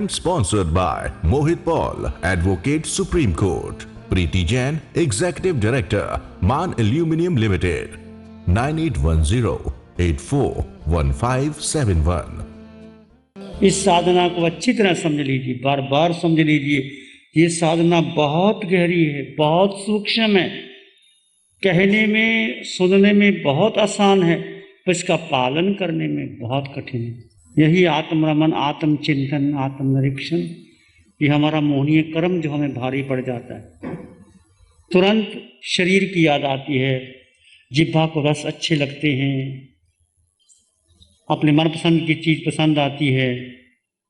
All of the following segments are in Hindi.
and sponsored by Mohit Paul, Advocate, Supreme Court. Preeti Jain, Executive Director, Man Aluminium Limited. 9810841571। इस साधना को अच्छी तरह समझ लीजिए, बार बार समझ लीजिए। ये साधना बहुत गहरी है, बहुत सूक्ष्म है, कहने में सुनने में बहुत आसान है, पर इसका पालन करने में बहुत कठिन है। यही आत्मरमन, आत्मचिंतन, आत्मनिरीक्षण, ये हमारा मोहनीय कर्म जो हमें भारी पड़ जाता है। तुरंत शरीर की याद आती है, जिह्वा को रस अच्छे लगते हैं, अपने मनपसंद की चीज पसंद आती है,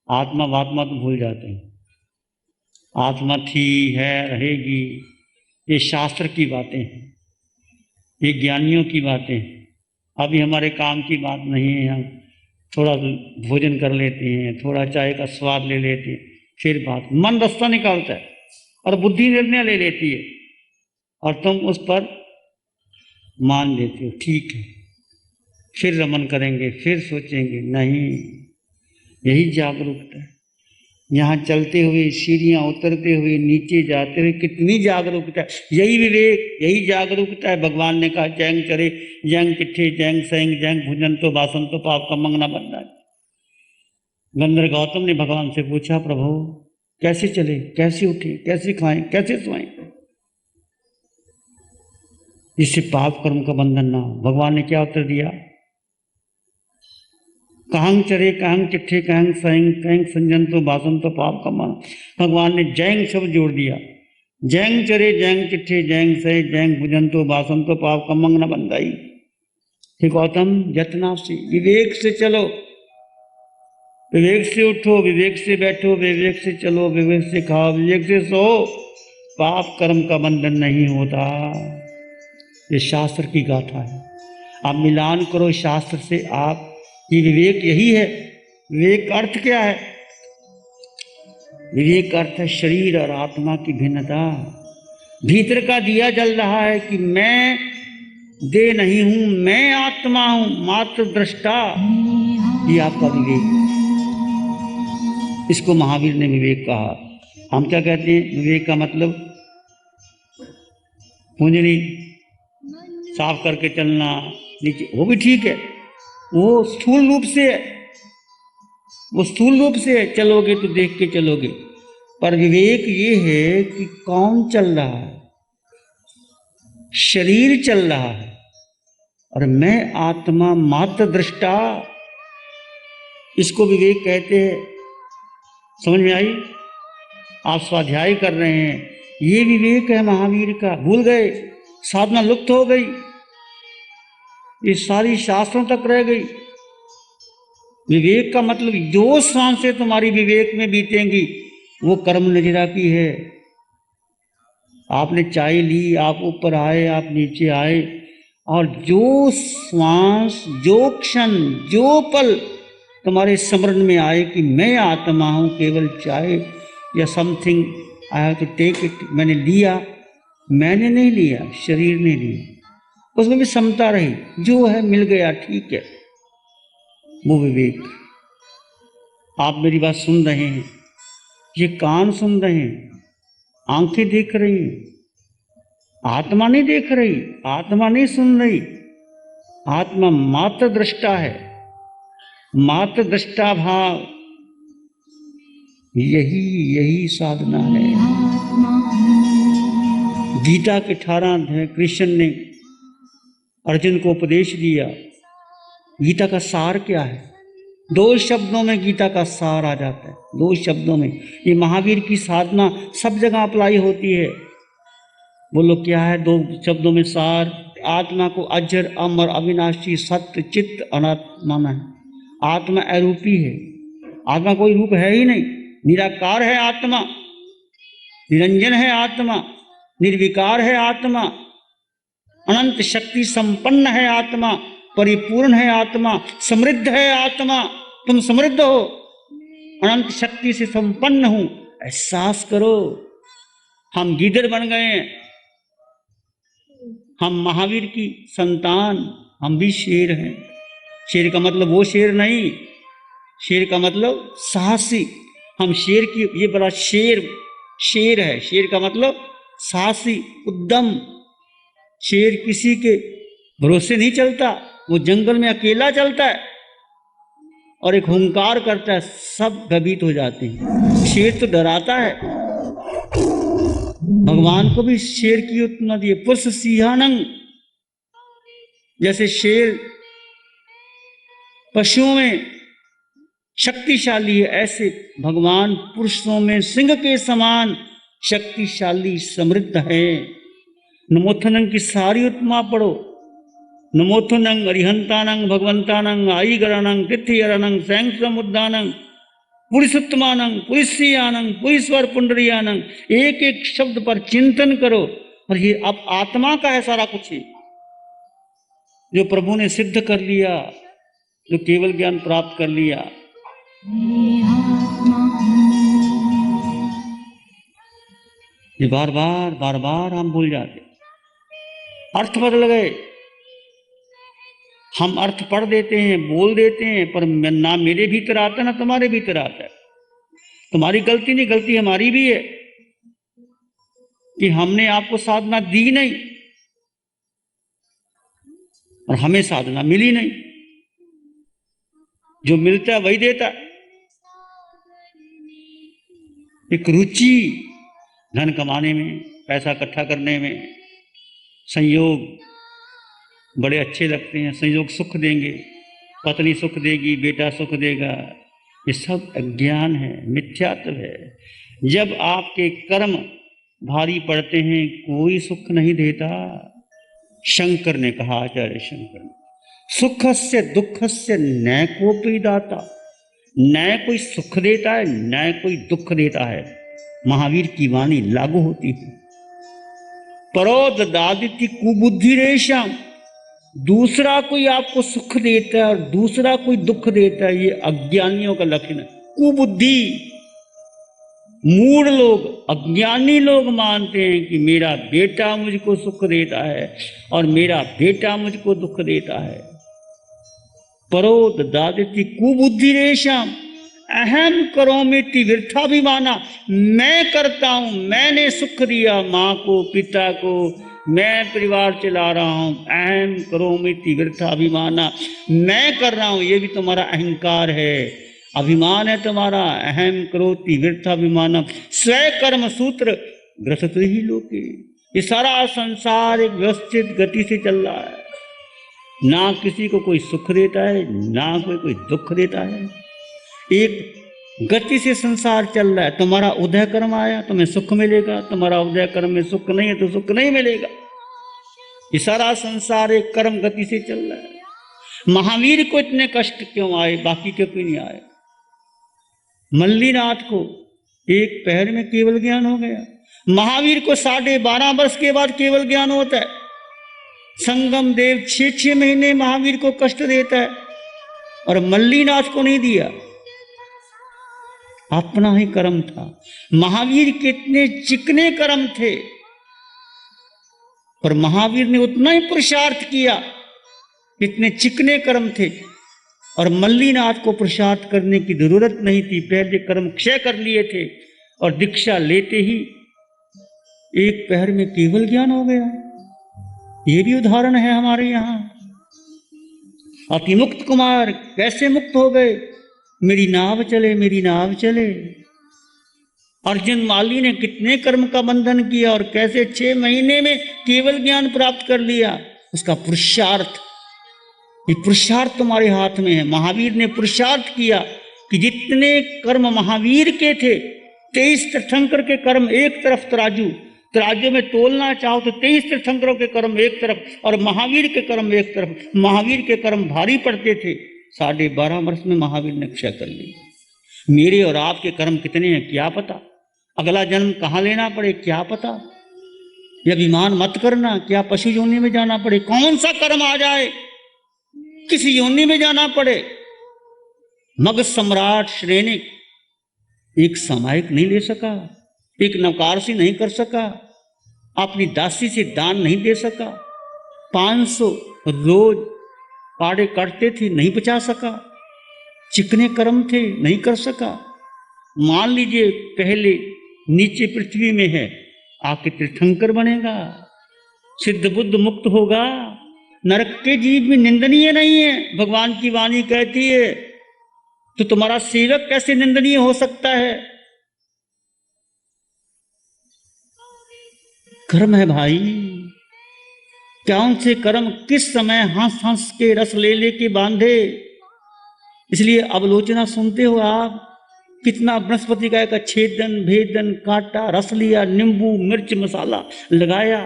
आत्मा वात्मा तो भूल जाते हैं। आत्मा थी, है, रहेगी, ये शास्त्र की बातें हैं, ये ज्ञानियों की बातें हैं। अभी हमारे काम की बात नहीं है। हम थोड़ा भोजन कर लेते हैं, थोड़ा चाय का स्वाद ले लेते हैं, फिर बात मन रास्ता निकालता है और बुद्धि निर्णय ले लेती है और तुम उस पर मान लेते हो, ठीक है, फिर रमन करेंगे, फिर सोचेंगे, नहीं। यही जागरूकता है। यहाँ चलते हुए, सीढ़ियाँ उतरते हुए, नीचे जाते हुए कितनी जागरूकता है। यही विवेक, यही जागरूकता है। भगवान ने कहा जैंग चरे जैंग चिट्ठे जैंग सैंग जैंग भुजन तो बासन तो पाप का मंगना बनना है। गंधर्व गौतम ने भगवान से पूछा, प्रभु कैसे चले, कैसे उठे, कैसे खाएं, कैसे सोएं, जिससे पाप कर्म का बंधन ना हो। भगवान ने क्या उत्तर दिया? कहंग चरे कहंग चिट्ठे कहंग सैंग कहंग संजन तो बासन तो पाप का मन। भगवान ने जैंग शब्द जोड़ दिया। जैंग चरे जैंग चिट्ठे जैंग सै जैंग भुजन तो बासन तो पाप का मंग न बंधाई। हे गौतम, यत्ना से, विवेक से चलो, विवेक से उठो, विवेक से बैठो, विवेक से चलो, विवेक से खाओ, विवेक से सो, पाप कर्म का बंधन नहीं होता। ये शास्त्र की गाथा है। आप मिलान करो शास्त्र से। आप ये विवेक यही है। विवेक का अर्थ क्या है? विवेक का अर्थ है शरीर और आत्मा की भिन्नता। भीतर का दिया जल रहा है कि मैं देह नहीं हूं, मैं आत्मा हूं, मात्र दृष्टा। ये आपका विवेक। इसको महावीर ने विवेक कहा। हम क्या कहते हैं? विवेक का मतलब पूंजनी साफ करके चलना, नीचे, वो भी ठीक है, वो स्थूल रूप से है, वो स्थूल रूप से है। चलोगे तो देख के चलोगे। पर विवेक ये है कि कौन चल रहा है? शरीर चल रहा है और मैं आत्मा मात्र दृष्टा। इसको विवेक कहते हैं। समझ में आई? आप स्वाध्याय कर रहे हैं, ये विवेक है महावीर का। भूल गए, साधना लुप्त हो गई, ये सारी शास्त्रों तक रह गई। विवेक का मतलब जो सांसें तुम्हारी विवेक में बीतेंगी वो कर्म नजरा की है। आपने चाय ली, आप ऊपर आए, आप नीचे आए, और जो श्वास, जो क्षण, जो पल तुम्हारे स्मरण में आए कि मैं आत्मा हूं, केवल चाय या something I have to take it, मैंने लिया, मैंने नहीं लिया, शरीर ने लिया, उसमें भी समता रही, जो है मिल गया, ठीक है, वो विवेक। आप मेरी बात सुन रहे हैं, ये कान सुन रहे हैं, आंखें देख रही हैं, आत्मा नहीं देख रही, आत्मा नहीं सुन रही, आत्मा मात्र दृष्टा है। मात्र दृष्टा भाव, यही साधना है। गीता के 18 अध्याय कृष्ण ने अर्जुन को उपदेश दिया। गीता का सार क्या है? 2 शब्दों में गीता का सार आ जाता है, 2 शब्दों में। ये महावीर की साधना सब जगह अप्लाई होती है। बोलो क्या है 2 शब्दों में सार? आत्मा को अजर, अमर, अविनाशी, सत्य, चित्त, अनात्मा माना है। आत्मा अरूपी है, आत्मा कोई रूप है ही नहीं, निराकार है आत्मा, निरंजन है आत्मा, निर्विकार है आत्मा, अनंत शक्ति संपन्न है आत्मा, परिपूर्ण है आत्मा, समृद्ध है आत्मा। तुम समृद्ध हो, अनंत शक्ति से संपन्न हूं, एहसास करो। हम गीदड़ बन गए हैं, हम महावीर की संतान, हम भी शेर हैं। शेर का मतलब वो शेर नहीं, शेर का मतलब साहसी, हम शेर की, ये बड़ा शेर है। शेर का मतलब साहसी, उद्यम। शेर किसी के भरोसे नहीं चलता, वो जंगल में अकेला चलता है और एक हुंकार करता है, सब भयभीत हो जाते हैं। शेर तो डराता है। भगवान को भी शेर की उत्पत्ति दी है, पुरुष सिंहानंग। जैसे शेर पशुओं में शक्तिशाली है, ऐसे भगवान पुरुषों में सिंह के समान शक्तिशाली समृद्ध है। नमोथनंग की सारी उपमा पढ़ो। नमोथनंग अरिहंतानंग भगवंतानंग आईगरानंग तिथियरनंग सैंग समुद्दानंग पुरुषोत्तमानंग पुरुषियानंग पुरीश्वर पुंडरियानंग। एक एक शब्द पर चिंतन करो। और ये अब आत्मा का है सारा कुछ ही, जो प्रभु ने सिद्ध कर लिया, जो केवल ज्ञान प्राप्त कर लिया। ये बार बार हम भूल जाते, अर्थ बदल गए। हम अर्थ पढ़ देते हैं, बोल देते हैं, पर ना मेरे भीतर आता है ना तुम्हारे भीतर आता है। तुम्हारी गलती नहीं, गलती हमारी भी है कि हमने आपको साधना दी नहीं और हमें साधना मिली नहीं। जो मिलता है वही देता है। एक रुचि धन कमाने में, पैसा इकट्ठा करने में, संयोग बड़े अच्छे लगते हैं, संयोग सुख देंगे, पत्नी सुख देगी, बेटा सुख देगा, ये सब अज्ञान है, मिथ्यात्व है। जब आपके कर्म भारी पड़ते हैं कोई सुख नहीं देता। शंकर ने कहा, आचार्य शंकर ने, सुख से दुख से न कोई दाता, न कोई सुख देता है न कोई दुख देता है। महावीर की वाणी लागू होती है। परोद दादिति कुबुद्धि रेशम, दूसरा कोई आपको सुख देता है और दूसरा कोई दुख देता है, ये अज्ञानियों का लक्षण है। कुबुद्धि, मूढ़ लोग, अज्ञानी लोग मानते हैं कि मेरा बेटा मुझको सुख देता है और मेरा बेटा मुझको दुख देता है। परोद दादिति कुबुद्धि रेशम, अहम करोमिति वृथाभिमाना, मैं करता हूं, मैंने सुख दिया माँ को पिता को, मैं परिवार चला रहा हूं। अहम करोमिति वृथाभिमाना, मैं कर रहा हूं, ये भी तुम्हारा अहंकार है, अभिमान है तुम्हारा। अहम करोति वृथाभिमानम स्वय कर्म सूत्र ग्रसत ही लोके। ये सारा संसार एक व्यवस्थित गति से चल रहा है, ना किसी को कोई सुख देता है ना कोई दुख देता है। एक गति से संसार चल रहा है। तुम्हारा उदय कर्म आया तुम्हें सुख मिलेगा, तुम्हारा उदय कर्म में सुख नहीं है तो सुख नहीं मिलेगा। ये सारा संसार एक कर्म गति से चल रहा है। महावीर को इतने कष्ट क्यों आए, बाकी क्यों नहीं आए? मल्लीनाथ को एक पहर में केवल ज्ञान हो गया। महावीर को 12.5 वर्ष के बाद केवल ज्ञान होता है। संगम देव 6 महीने महावीर को कष्ट देता है और मल्लीनाथ को नहीं दिया। अपना ही कर्म था। महावीर कितने चिकने कर्म थे और महावीर ने उतना ही पुरुषार्थ किया, कितने चिकने कर्म थे। और मल्लीनाथ को पुरुषार्थ करने की जरूरत नहीं थी, पहले कर्म क्षय कर लिए थे और दीक्षा लेते ही एक पहर में केवल ज्ञान हो गया। ये भी उदाहरण है हमारे यहाँ। अतिमुक्त कुमार कैसे मुक्त हो गए? मेरी नाव चले मेरी नाव चले। अर्जुन माली ने कितने कर्म का बंधन किया और कैसे 6 महीने में केवल ज्ञान प्राप्त कर लिया। उसका पुरुषार्थ, ये पुरुषार्थ तुम्हारे हाथ में है। महावीर ने पुरुषार्थ किया कि जितने कर्म महावीर के थे, 23 तीर्थंकर के कर्म एक तरफ तराजू में तोलना चाहो तो 23 तीर्थंकरों के कर्म एक तरफ और महावीर के कर्म एक तरफ। महावीर के कर्म भारी पड़ते थे, 12.5 वर्ष में महावीर ने क्षय कर लिया। मेरे और आपके कर्म कितने हैं क्या पता, अगला जन्म कहाँ लेना पड़े क्या पता। यह अभिमान मत करना, क्या पशु योनि में जाना पड़े, कौन सा कर्म आ जाए किसी योनि में जाना पड़े। मगध सम्राट श्रेणिक एक सामायिक नहीं ले सका, एक नवकारसी नहीं कर सका, अपनी दासी से दान नहीं दे सका, 500 रोज पाड़े काटते थे नहीं बचा सका, चिकने कर्म थे नहीं कर सका। मान लीजिए पहले नीचे पृथ्वी में है, आके तीर्थंकर बनेगा, सिद्ध बुद्ध मुक्त होगा। नरक के जीव भी निंदनीय नहीं है, भगवान की वाणी कहती है। तो तुम्हारा सेवक कैसे निंदनीय हो सकता है? कर्म है भाई, कौन से कर्म किस समय हंस हंस के रस ले लेके बांधे। इसलिए अवलोचना सुनते हो आप, कितना बृहस्पति का छेदन भेदन काटा, रस लिया, नींबू मिर्च मसाला लगाया।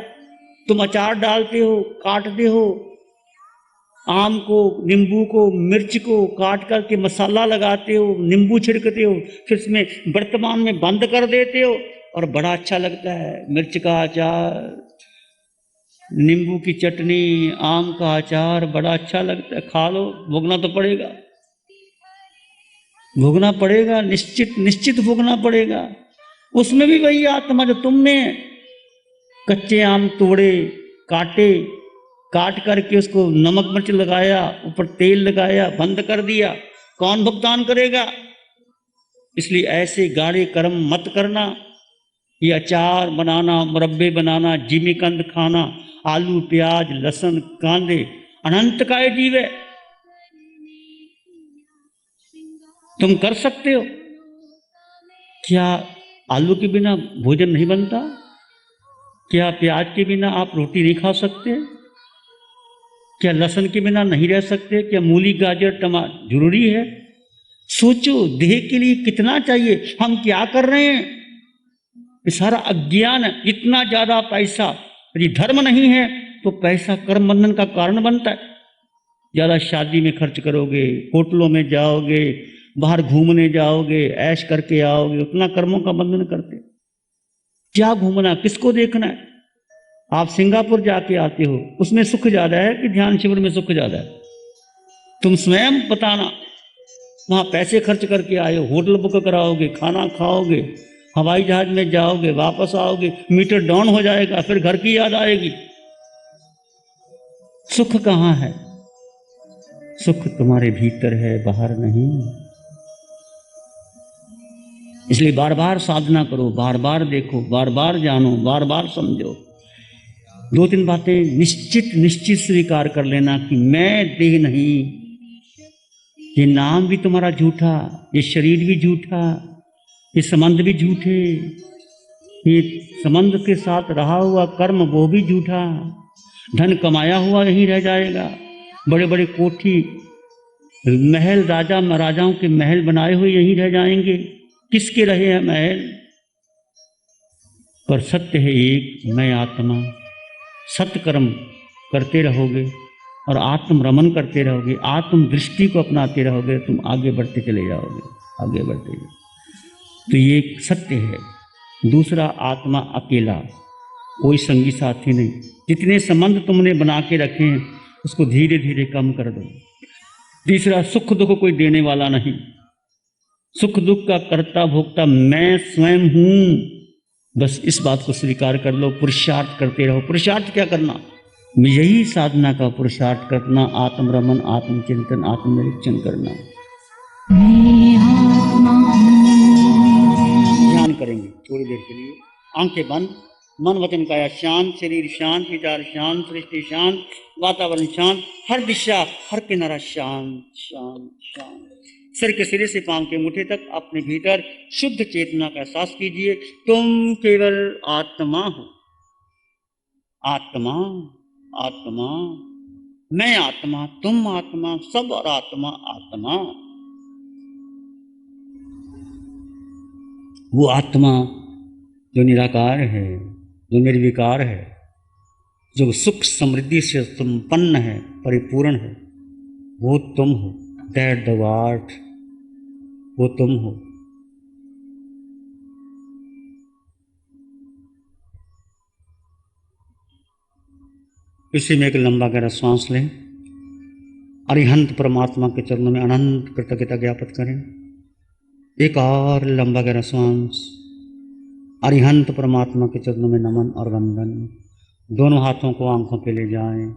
तुम अचार डालते हो, काटते हो, आम को नींबू को मिर्च को काट करके मसाला लगाते हो, नींबू छिड़कते हो, फिर इसमें वर्तमान में बंद कर देते हो और बड़ा अच्छा लगता है। मिर्च का अचार, नींबू की चटनी, आम का अचार बड़ा अच्छा लगता है, खा लो। भोगना तो पड़ेगा, भोगना पड़ेगा, निश्चित निश्चित भोगना पड़ेगा। उसमें भी वही आत्मा जो तुम में, कच्चे आम तोड़े, काटे, काट करके उसको नमक मिर्च लगाया, ऊपर तेल लगाया, बंद कर दिया, कौन भुगतान करेगा? इसलिए ऐसे गाढ़े कर्म मत करना। ये अचार बनाना, मुरब्बे बनाना, जिमीकंद खाना, आलू प्याज लहसुन कांदे, अनंत का जीव है। तुम कर सकते हो क्या? आलू के बिना भोजन नहीं बनता? क्या प्याज के बिना आप रोटी नहीं खा सकते? क्या लहसुन के बिना नहीं रह सकते? क्या मूली गाजर टमाटर जरूरी है? सोचो, देह के लिए कितना चाहिए, हम क्या कर रहे हैं? ये सारा अज्ञान है। इतना ज्यादा पैसा, यदि धर्म नहीं है तो पैसा कर्म बंधन का कारण बनता है। ज्यादा शादी में खर्च करोगे, होटलों में जाओगे, बाहर घूमने जाओगे, ऐश करके आओगे, उतना कर्मों का बंधन करते। क्या घूमना, किसको देखना है? आप सिंगापुर जाके आते हो, उसमें सुख ज्यादा है कि ध्यान शिविर में सुख ज्यादा है? तुम स्वयं बताना। वहां पैसे खर्च करके आए हो, होटल बुक कराओगे, खाना खाओगे, हवाई जहाज में जाओगे, वापस आओगे, मीटर डाउन हो जाएगा, फिर घर की याद आएगी। सुख कहाँ है? सुख तुम्हारे भीतर है, बाहर नहीं। इसलिए बार बार साधना करो, बार बार देखो, बार बार जानो, बार बार समझो। दो तीन बातें निश्चित निश्चित स्वीकार कर लेना कि मैं देह नहीं। ये नाम भी तुम्हारा झूठा, ये शरीर भी झूठा, ये संबंध भी झूठे, ये संबंध के साथ रहा हुआ कर्म वो भी झूठा। धन कमाया हुआ यहीं रह जाएगा। बड़े बड़े कोठी महल, राजा महाराजाओं के महल बनाए हुए यहीं रह जाएंगे। किसके रहे हैं महल? पर सत्य है एक, मैं आत्मा। सत्कर्म करते रहोगे और आत्म रमन करते रहोगे, आत्म दृष्टि को अपनाते रहोगे, तुम आगे बढ़ते चले जाओगे, आगे बढ़ते जाओगे। तो ये सत्य है। दूसरा, आत्मा अकेला, कोई संगी साथी नहीं। जितने संबंध तुमने बना के रखे हैं उसको धीरे धीरे कम कर दो। तीसरा, सुख दुख कोई देने वाला नहीं। सुख दुख का कर्ता भोक्ता मैं स्वयं हूं। बस इस बात को स्वीकार कर लो। पुरुषार्थ करते रहो। पुरुषार्थ क्या करना? यही साधना का पुरुषार्थ करना, आत्म रमन, आत्मचिंतन, आत्मनिरीक्षण करना। ध्यान करेंगे थोड़ी देर के लिए, आंखें बंद, मन वचन काया शांत, शरीर शांत, विचार शांत, सृष्टि शांत, वातावरण शांत, हर दिशा हर किनारा शांत शांत शांत। सिर के सिरे से पांव के मुट्ठी तक अपने भीतर शुद्ध चेतना का एहसास कीजिए। तुम केवल आत्मा हो। आत्मा आत्मा, मैं आत्मा, तुम आत्मा, सब और आत्मा आत्मा। वो आत्मा जो निराकार है, जो निर्विकार है, जो सुख समृद्धि से संपन्न है, परिपूर्ण है, वो तुम हो। दैट द गॉड, वो तुम हो। इसी में एक लंबा गहरा सांस लें। अरिहंत परमात्मा के चरणों में अनंत कृतज्ञता ज्ञापित करें। एक और लंबा गहरा सांस। अरिहंत परमात्मा के चरणों में नमन और वंदन। दोनों हाथों को आंखों पे ले जाएं।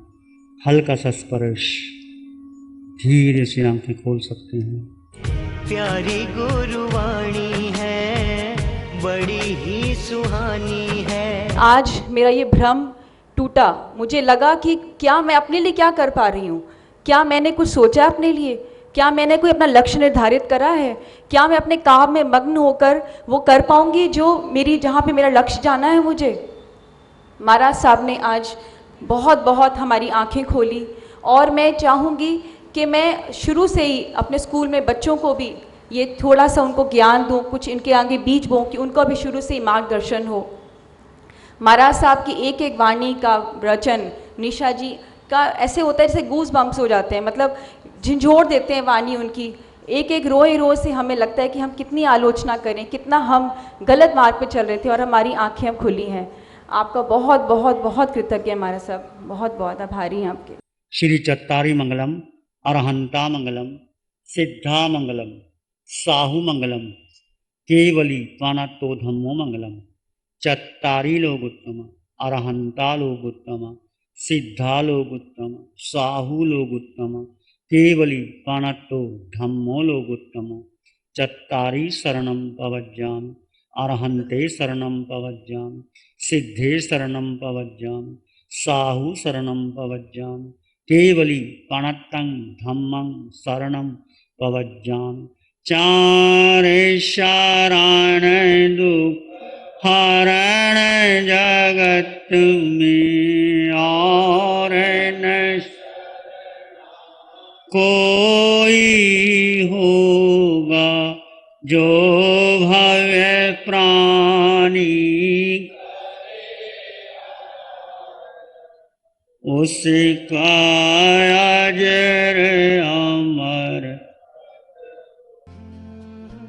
हल्का सा स्पर्श। धीरे से आंखें खोल सकते हैं। प्यारी गुरुवाणी है, बड़ी ही सुहानी है। आज मेरा ये भ्रम टूटा। मुझे लगा कि क्या मैं अपने लिए क्या कर पा रही हूँ, क्या मैंने कुछ सोचा अपने लिए, क्या मैंने कोई अपना लक्ष्य निर्धारित करा है, क्या मैं अपने काम में मग्न होकर वो कर पाऊँगी जो मेरी जहाँ पे मेरा लक्ष्य जाना है मुझे। महाराज साहब ने आज बहुत बहुत हमारी आंखें खोली और मैं चाहूँगी कि मैं शुरू से ही अपने स्कूल में बच्चों को भी ये थोड़ा सा उनको ज्ञान दूँ, कुछ इनके आगे बीज बोऊँ कि उनको भी शुरू से ही मार्गदर्शन हो। महाराज साहब की एक एक वाणी का वचन, निशा जी का ऐसे होता है जैसे गूज बम्प्स हो जाते हैं, मतलब झंझोड़ देते हैं वाणी उनकी। एक एक रोए रोज से हमें लगता है कि हम कितनी आलोचना करें, कितना हम गलत मार्ग पे चल रहे थे और हमारी आंखें अब खुली हैं। आपका बहुत बहुत बहुत कृतज्ञ महाराज साहब, बहुत बहुत आभारी हैं आपके। श्री चत्तारी मंगलम, अरहंता मंगलम, सिद्धा मंगलम, साहू मंगलम, केवली पानातो धम्मो मंगलम। चत्तारी लोग उत्तम, अरहंता लोग उत्तम, सिद्धा लोग उत्तम, साहू लोग उत्तम, केवली पानातो धम्मो लोग उत्तम। चत्तारी शरणम पवज्जामि, अरहंते शरणम पवज्जामि, सिद्धे शरणम पवज्जामि, साहू शरणम पवज्जामि, केवली प्रणतं धम्मं शरणं पवज्जामि। चारे शरण दुख हरण जगत में, और न कोई होगा जो भवे प्राणी, उसका अजर अमर।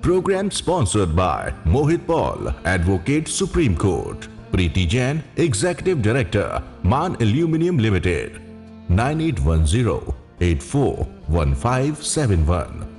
Program sponsored by Mohit Paul, Advocate Supreme Court. Preeti Jain, Executive Director, Man Aluminium Limited. 9810 841571.